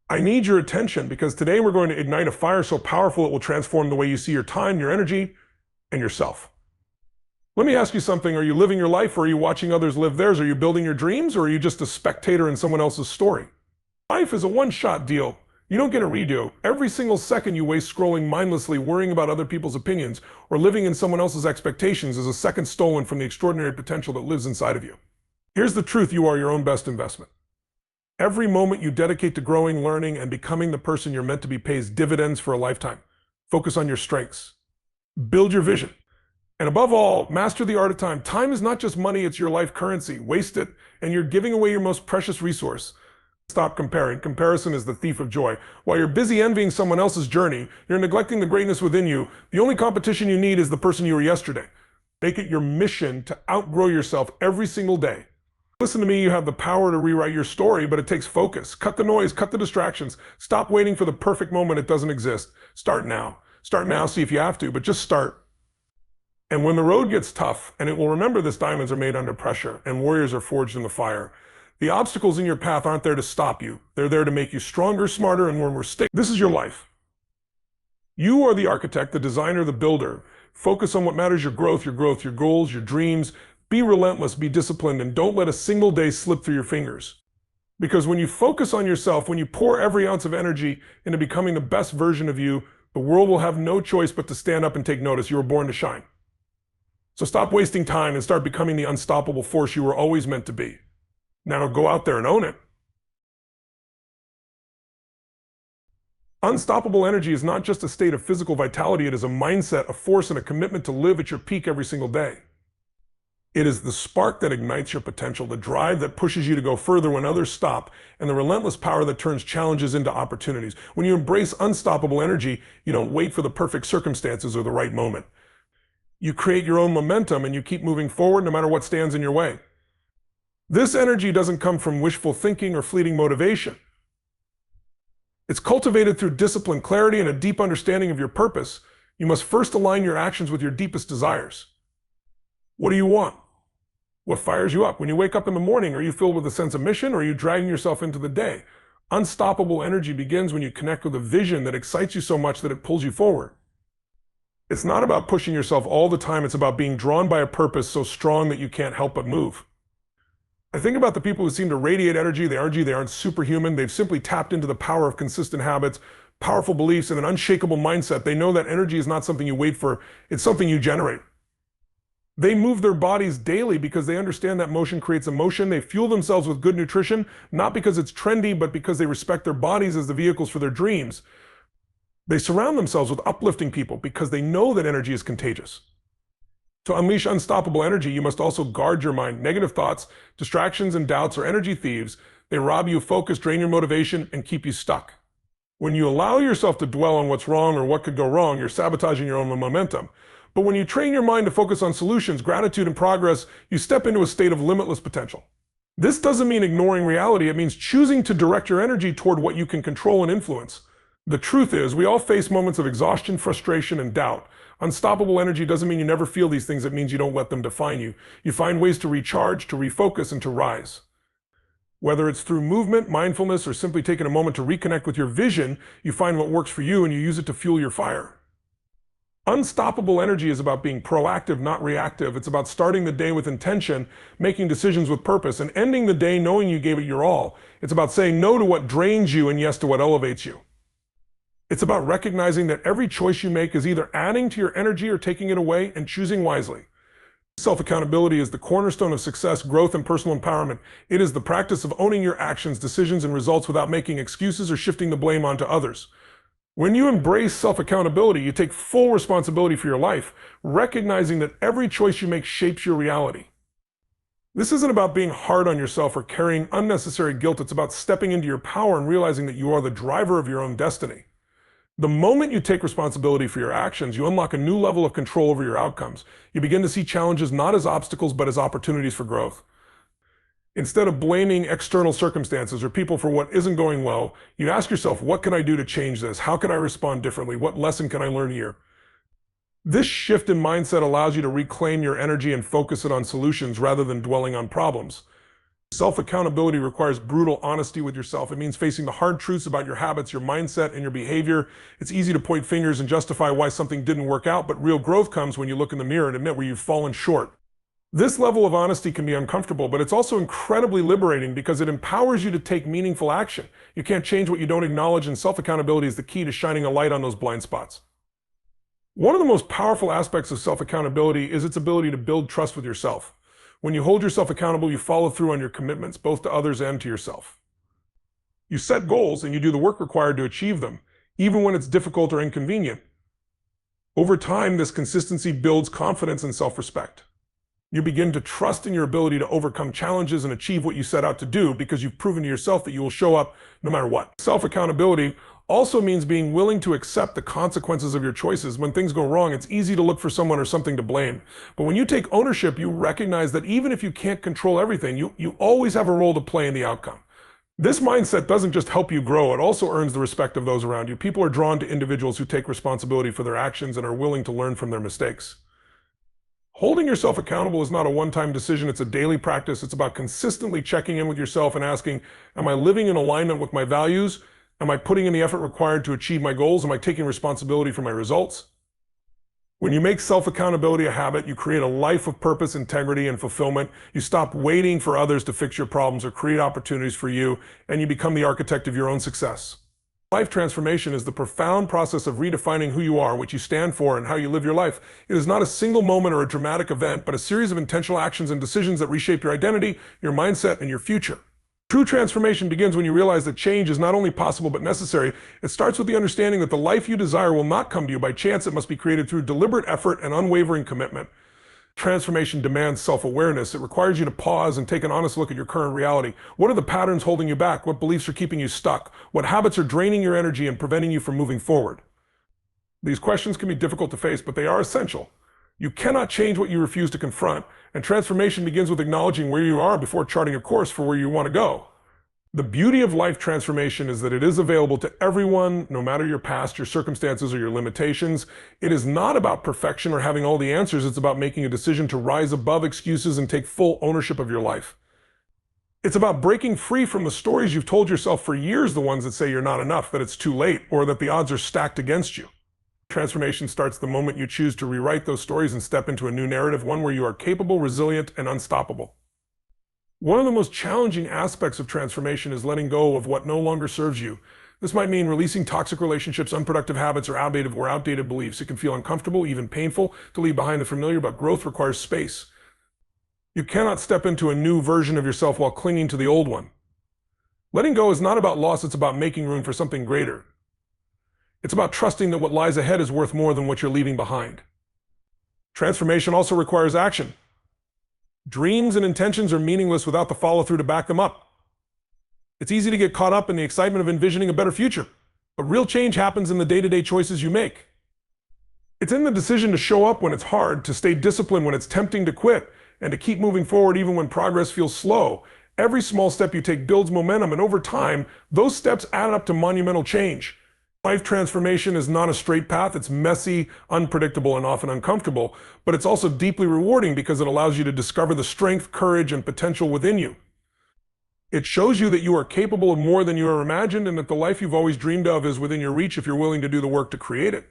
I need your attention because today we're going to ignite a fire so powerful it will transform the way you see your time, your energy, and yourself. Let me ask you something. Are you living your life or are you watching others live theirs? Are you building your dreams or are you just a spectator in someone else's story? Life is a one-shot deal. You don't get a redo. Every single second you waste scrolling mindlessly, worrying about other people's opinions, or living in someone else's expectations is a second stolen from the extraordinary potential that lives inside of you. Here's the truth: you are your own best investment. Every moment you dedicate to growing, learning, and becoming the person you're meant to be pays dividends for a lifetime. Focus on your strengths. Build your vision. And above all, master the art of time. Time is not just money, it's your life currency. Waste it, and you're giving away your most precious resource. Stop comparing. Comparison is the thief of joy. While you're busy envying someone else's journey, you're neglecting the greatness within you. The only competition you need is the person you were yesterday. Make it your mission to outgrow yourself every single day. Listen to me, you have the power to rewrite your story, but it takes focus. Cut the noise, cut the distractions. Stop waiting for the perfect moment. It doesn't exist. Start now. Start now, see if you have to, but just start. And when the road gets tough, and it will remember this, diamonds are made under pressure, and warriors are forged in the fire. The obstacles in your path aren't there to stop you. They're there to make you stronger, smarter, and more stable. This is your life. You are the architect, the designer, the builder. Focus on what matters: your growth, your goals, your dreams. Be relentless, be disciplined, and don't let a single day slip through your fingers. Because when you focus on yourself, when you pour every ounce of energy into becoming the best version of you, the world will have no choice but to stand up and take notice. You were born to shine. So stop wasting time and start becoming the unstoppable force you were always meant to be. Now go out there and own it. Unstoppable energy is not just a state of physical vitality, it is a mindset, a force, and a commitment to live at your peak every single day. It is the spark that ignites your potential, the drive that pushes you to go further when others stop, and the relentless power that turns challenges into opportunities. When you embrace unstoppable energy, you don't wait for the perfect circumstances or the right moment. You create your own momentum and you keep moving forward no matter what stands in your way. This energy doesn't come from wishful thinking or fleeting motivation. It's cultivated through discipline, clarity, and a deep understanding of your purpose. You must first align your actions with your deepest desires. What do you want? What fires you up? When you wake up in the morning, are you filled with a sense of mission or are you dragging yourself into the day? Unstoppable energy begins when you connect with a vision that excites you so much that it pulls you forward. It's not about pushing yourself all the time. It's about being drawn by a purpose so strong that you can't help but move. I think about the people who seem to radiate energy. They aren't superhuman. They've simply tapped into the power of consistent habits, powerful beliefs, and an unshakable mindset. They know that energy is not something you wait for. It's something you generate. They move their bodies daily because they understand that motion creates emotion. They fuel themselves with good nutrition, not because it's trendy, but because they respect their bodies as the vehicles for their dreams. They surround themselves with uplifting people because they know that energy is contagious. To unleash unstoppable energy, you must also guard your mind. Negative thoughts, distractions, and doubts are energy thieves. They rob you of focus, drain your motivation, and keep you stuck. When you allow yourself to dwell on what's wrong or what could go wrong, you're sabotaging your own momentum. But when you train your mind to focus on solutions, gratitude, and progress, you step into a state of limitless potential. This doesn't mean ignoring reality. It means choosing to direct your energy toward what you can control and influence. The truth is, we all face moments of exhaustion, frustration, and doubt. Unstoppable energy doesn't mean you never feel these things. It means you don't let them define you. You find ways to recharge, to refocus, and to rise. Whether it's through movement, mindfulness, or simply taking a moment to reconnect with your vision, you find what works for you and you use it to fuel your fire. Unstoppable energy is about being proactive, not reactive. It's about starting the day with intention, making decisions with purpose, and ending the day knowing you gave it your all. It's about saying no to what drains you and yes to what elevates you. It's about recognizing that every choice you make is either adding to your energy or taking it away, and choosing wisely. Self-accountability is the cornerstone of success, growth, and personal empowerment. It is the practice of owning your actions, decisions, and results without making excuses or shifting the blame onto others. When you embrace self-accountability, you take full responsibility for your life, recognizing that every choice you make shapes your reality. This isn't about being hard on yourself or carrying unnecessary guilt. It's about stepping into your power and realizing that you are the driver of your own destiny. The moment you take responsibility for your actions, you unlock a new level of control over your outcomes. You begin to see challenges not as obstacles, but as opportunities for growth. Instead of blaming external circumstances or people for what isn't going well, you ask yourself, what can I do to change this? How can I respond differently? What lesson can I learn here? This shift in mindset allows you to reclaim your energy and focus it on solutions rather than dwelling on problems. Self-accountability requires brutal honesty with yourself. It means facing the hard truths about your habits, your mindset, and your behavior. It's easy to point fingers and justify why something didn't work out, but real growth comes when you look in the mirror and admit where you've fallen short. This level of honesty can be uncomfortable, but it's also incredibly liberating because it empowers you to take meaningful action. You can't change what you don't acknowledge, and self-accountability is the key to shining a light on those blind spots. One of the most powerful aspects of self-accountability is its ability to build trust with yourself. When you hold yourself accountable, you follow through on your commitments, both to others and to yourself. You set goals and you do the work required to achieve them, even when it's difficult or inconvenient. Over time, this consistency builds confidence and self-respect. You begin to trust in your ability to overcome challenges and achieve what you set out to do because you've proven to yourself that you will show up no matter what. Self-accountability also means being willing to accept the consequences of your choices. When things go wrong, it's easy to look for someone or something to blame. But when you take ownership, you recognize that even if you can't control everything, you always have a role to play in the outcome. This mindset doesn't just help you grow, it also earns the respect of those around you. People are drawn to individuals who take responsibility for their actions and are willing to learn from their mistakes. Holding yourself accountable is not a one-time decision, it's a daily practice. It's about consistently checking in with yourself and asking, am I living in alignment with my values? Am I putting in the effort required to achieve my goals? Am I taking responsibility for my results? When you make self-accountability a habit, you create a life of purpose, integrity, and fulfillment. You stop waiting for others to fix your problems or create opportunities for you, and you become the architect of your own success. Life transformation is the profound process of redefining who you are, what you stand for, and how you live your life. It is not a single moment or a dramatic event, but a series of intentional actions and decisions that reshape your identity, your mindset, and your future. True transformation begins when you realize that change is not only possible but necessary. It starts with the understanding that the life you desire will not come to you by chance. It must be created through deliberate effort and unwavering commitment. Transformation demands self-awareness. It requires you to pause and take an honest look at your current reality. What are the patterns holding you back? What beliefs are keeping you stuck? What habits are draining your energy and preventing you from moving forward? These questions can be difficult to face, but they are essential. You cannot change what you refuse to confront, and transformation begins with acknowledging where you are before charting a course for where you want to go. The beauty of life transformation is that it is available to everyone, no matter your past, your circumstances, or your limitations. It is not about perfection or having all the answers. It's about making a decision to rise above excuses and take full ownership of your life. It's about breaking free from the stories you've told yourself for years, the ones that say you're not enough, that it's too late, or that the odds are stacked against you. Transformation starts the moment you choose to rewrite those stories and step into a new narrative, one where you are capable, resilient, and unstoppable. One of the most challenging aspects of transformation is letting go of what no longer serves you. This might mean releasing toxic relationships, unproductive habits, or outdated beliefs. It can feel uncomfortable, even painful, to leave behind the familiar, but growth requires space. You cannot step into a new version of yourself while clinging to the old one. Letting go is not about loss, it's about making room for something greater. It's about trusting that what lies ahead is worth more than what you're leaving behind. Transformation also requires action. Dreams and intentions are meaningless without the follow-through to back them up. It's easy to get caught up in the excitement of envisioning a better future, but real change happens in the day-to-day choices you make. It's in the decision to show up when it's hard, to stay disciplined when it's tempting to quit, and to keep moving forward even when progress feels slow. Every small step you take builds momentum, and over time, those steps add up to monumental change. Life transformation is not a straight path. It's messy, unpredictable, and often uncomfortable, but it's also deeply rewarding because it allows you to discover the strength, courage, and potential within you. It shows you that you are capable of more than you are imagined and that the life you've always dreamed of is within your reach if you're willing to do the work to create it.